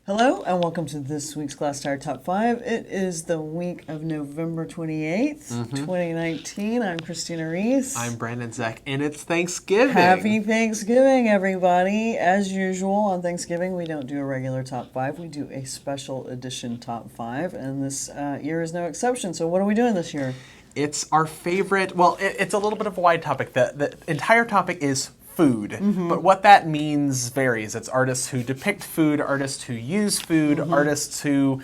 Hello and welcome to this week's Glasstire Top 5. It is the week of November 28th, 2019. I'm Christina Rees. I'm Brandon Zech, and it's Thanksgiving. Happy Thanksgiving, everybody. As usual, on Thanksgiving, we don't do a regular Top 5. We do a special edition Top 5, and this year is no exception. So what are we doing this year? It's our favorite, well, it's a little bit of a wide topic. The entire topic is food, but what that means varies. It's artists who depict food, artists who use food, artists who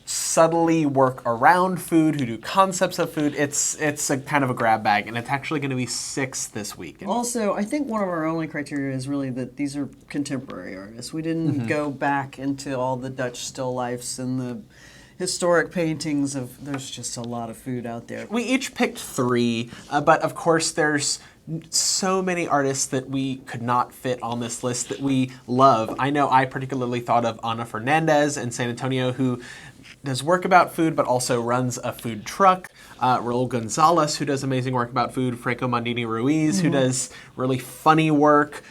subtly work around food, who do concepts of food. It's a kind of a grab bag, and it's actually going to be 6 this week. Also, I think one of our only criteria is really that these are contemporary artists. We didn't go back into all the Dutch still lifes and the historic paintings of, there's just a lot of food out there. We each picked 3, but of course there's so many artists that we could not fit on this list that we love. I know I particularly thought of Ana Fernandez in San Antonio, who does work about food but also runs a food truck. Raul Gonzalez, who does amazing work about food. Franco Mandini Ruiz, who does really funny work.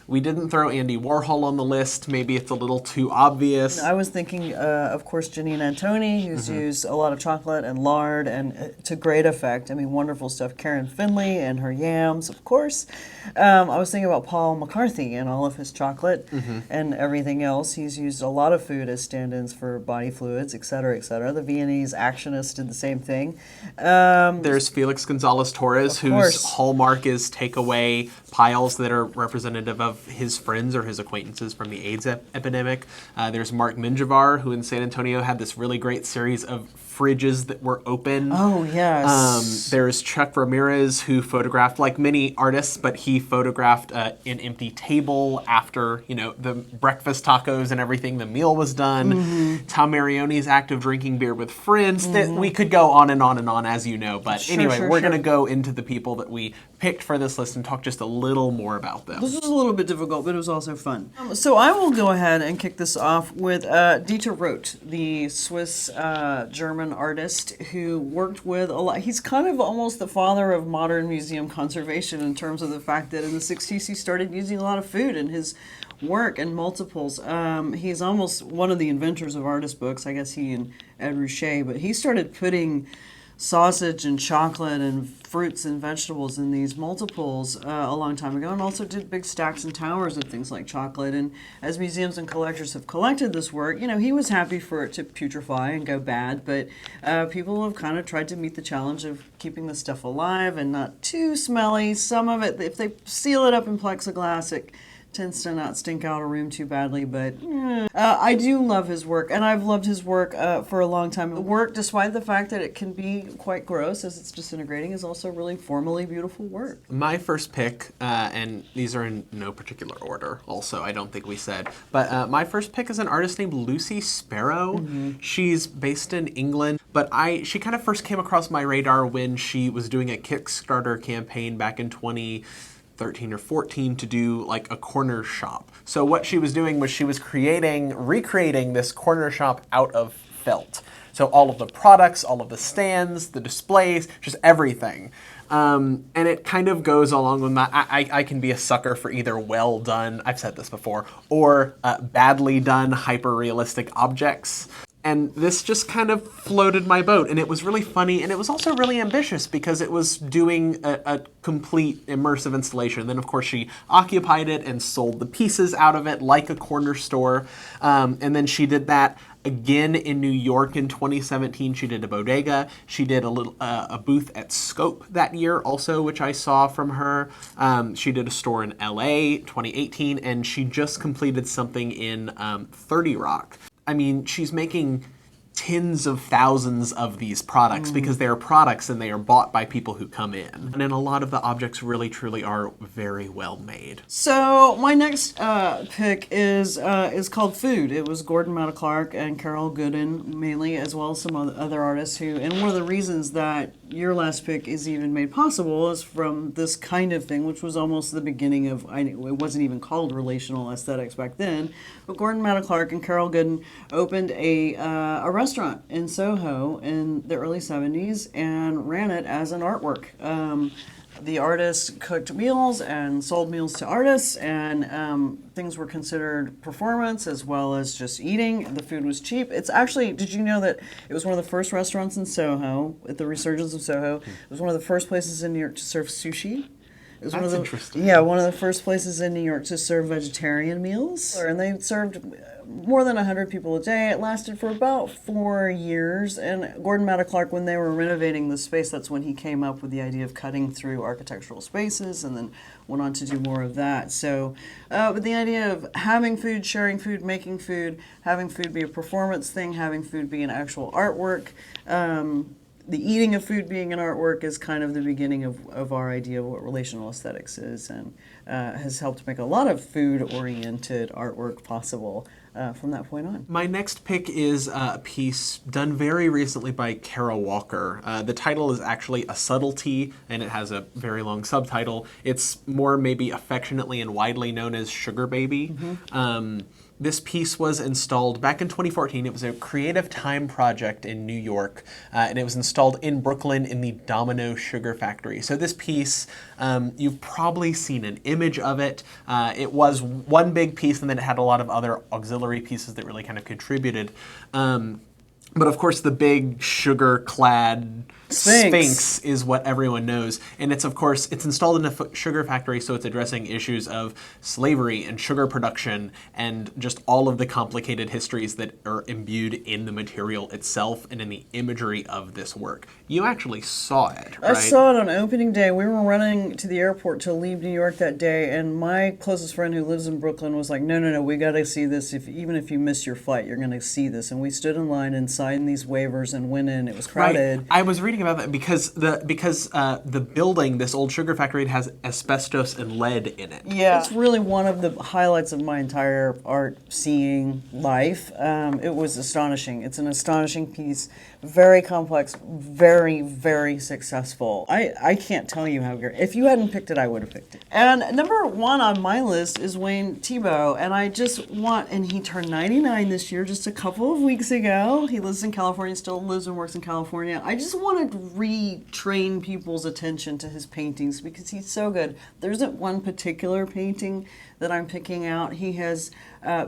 We didn't throw Andy Warhol on the list. Maybe it's a little too obvious. I was thinking, of course, Janine Antoni, who's used a lot of chocolate and lard, and to great effect. I mean, wonderful stuff. Karen Finley and her yams, of course. I was thinking about Paul McCarthy and all of his chocolate and everything else. He's used a lot of food as stand-ins for body fluids, et cetera, et cetera. The Viennese actionists did the same thing. There's Felix Gonzalez Torres, whose hallmark is takeaway piles that are representative of his friends or his acquaintances from the AIDS epidemic. There's Mark Minjavar, who in San Antonio had this really great series of fridges that were open. Oh, yes. There's Chuck Ramirez, who photographed, like many artists, but he photographed an empty table after, the breakfast tacos and everything, the meal was done. Tom Marione's act of drinking beer with friends. That we could go on and on and on, as you know. But we're going to go into the people that we picked for this list and talk just a little more about them. This was a little bit difficult, but it was also fun. So I will go ahead and kick this off with Dieter Roth, the Swiss-German artist who worked with a lot. He's kind of almost the father of modern museum conservation in terms of the fact that in the 60s he started using a lot of food in his work and multiples. He's almost one of the inventors of artist books, I guess he and Ed Ruscha, but he started putting sausage and chocolate and fruits and vegetables in these multiples a long time ago, and also did big stacks and towers of things like chocolate. And as museums and collectors have collected this work, he was happy for it to putrefy and go bad, but people have kind of tried to meet the challenge of keeping the stuff alive and not too smelly. Some of it, if they seal it up in plexiglass, it tends to not stink out a room too badly, but I do love his work, and I've loved his work for a long time. The work, despite the fact that it can be quite gross as it's disintegrating, is also really formally beautiful work. My first pick, and these are in no particular order also, I don't think we said, but my first pick is an artist named Lucy Sparrow. She's based in England, but she kind of first came across my radar when she was doing a Kickstarter campaign back in 2013 or 14 to do like a corner shop. So what she was doing was she was recreating this corner shop out of felt. So all of the products, all of the stands, the displays, just everything. And it kind of goes along with I can be a sucker for either well done, I've said this before, or badly done hyper-realistic objects. And this just kind of floated my boat, and it was really funny, and it was also really ambitious because it was doing a complete immersive installation. Then, of course, she occupied it and sold the pieces out of it like a corner store. And then she did that again in New York in 2017. She did a bodega. She did a booth at Scope that year also, which I saw from her. She did a store in LA 2018, and she just completed something in 30 Rock. I mean, she's making tens of thousands of these products because they are products and they are bought by people who come in. And then a lot of the objects really, truly are very well made. So my next pick is called Food. It was Gordon Matta Clark and Carol Gooden mainly, as well as some other artists who, and one of the reasons that your last pick is even made possible is from this kind of thing, which was almost the beginning of, it wasn't even called relational aesthetics back then, but Gordon Matta Clark and Carol Gooden opened a restaurant in Soho in the early 70s and ran it as an artwork. the artists cooked meals and sold meals to artists, and things were considered performance as well as just eating. The food was cheap. It's actually, did you know that it was one of the first restaurants in Soho, at the resurgence of Soho? It was one of the first places in New York to serve sushi. It was That's interesting. Yeah, one of the first places in New York to serve vegetarian meals. And they served more than 100 people a day. It lasted for about 4 years. And Gordon Matta Clark, when they were renovating the space, that's when he came up with the idea of cutting through architectural spaces and then went on to do more of that. So with the idea of having food, sharing food, making food, having food be a performance thing, having food be an actual artwork, the eating of food being an artwork is kind of the beginning of our idea of what relational aesthetics is, and has helped make a lot of food-oriented artwork possible from that point on. My next pick is a piece done very recently by Kara Walker. The title is actually A Subtlety, and it has a very long subtitle. It's more maybe affectionately and widely known as Sugar Baby. This piece was installed back in 2014. It was a creative time project in New York, and it was installed in Brooklyn in the Domino Sugar Factory. So this piece, you've probably seen an image of it. It was one big piece, and then it had a lot of other auxiliary pieces that really kind of contributed. But of course, the big sugar-clad Sphinx is what everyone knows. And it's, of course, it's installed in a sugar factory, so it's addressing issues of slavery and sugar production and just all of the complicated histories that are imbued in the material itself and in the imagery of this work. You actually saw it, right? I saw it on opening day. We were running to the airport to leave New York that day, and my closest friend who lives in Brooklyn was like, no, we got to see this. Even if you miss your flight, you're going to see this. And we stood in line and signed these waivers and went in. It was crowded. Right. I was reading about that because the building, this old sugar factory, it has asbestos and lead in it. Yeah, it's really one of the highlights of my entire art seeing life. It was astonishing. It's an astonishing piece, very complex, very, very successful. I can't tell you how great. If you hadn't picked it, I would have picked it. And number one on my list is Wayne Thiebaud, and I just want, and he turned 99 this year, just a couple of weeks ago. He lives in California, still lives and works in California. I just want to retrain people's attention to his paintings because he's so good. There isn't one particular painting that I'm picking out. He has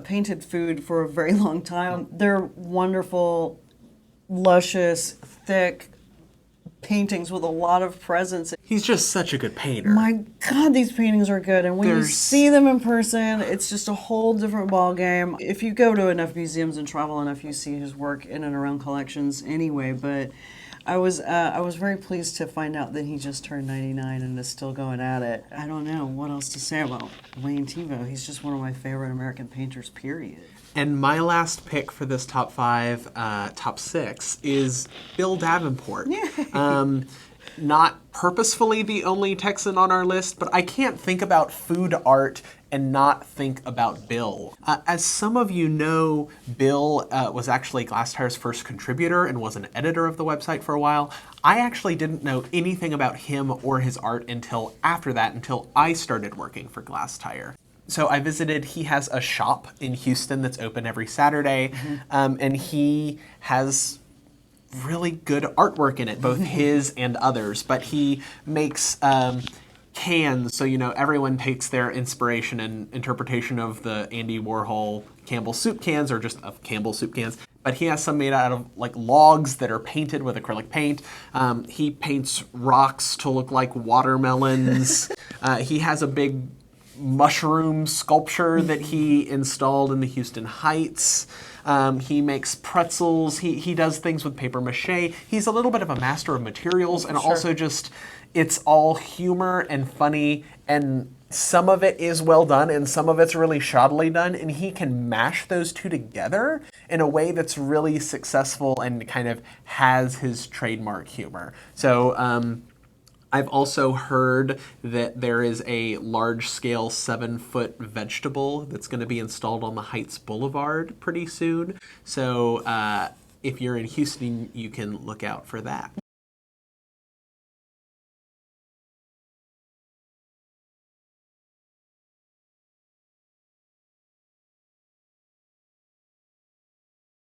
painted food for a very long time. They're wonderful, luscious, thick paintings with a lot of presence. He's just such a good painter. My God, these paintings are good. And when you see them in person, it's just a whole different ballgame. If you go to enough museums and travel enough, you see his work in and around collections anyway. But I was very pleased to find out that he just turned 99 and is still going at it. I don't know what else to say about Wayne Thiebaud. He's just one of my favorite American painters, period. And my last pick for this top six is Bill Davenport. Not purposefully the only Texan on our list, but I can't think about food art and not think about Bill. As some of you know, Bill was actually Glasstire's first contributor and was an editor of the website for a while. I actually didn't know anything about him or his art until after that, until I started working for Glasstire. So I visited, he has a shop in Houston that's open every Saturday, and he has really good artwork in it, both his and others, but he makes cans, so everyone takes their inspiration and interpretation of the Andy Warhol Campbell soup cans, or just of Campbell soup cans, but he has some made out of like logs that are painted with acrylic paint. He paints rocks to look like watermelons. He has a big mushroom sculpture that he installed in the Houston Heights. He makes pretzels. He does things with paper mache. He's a little bit of a master of materials, and also just, it's all humor and funny, and some of it is well done and some of it's really shoddily done, and he can mash those two together in a way that's really successful and kind of has his trademark humor. So I've also heard that there is a large-scale 7-foot vegetable that's going to be installed on the Heights Boulevard pretty soon. So if you're in Houston, you can look out for that.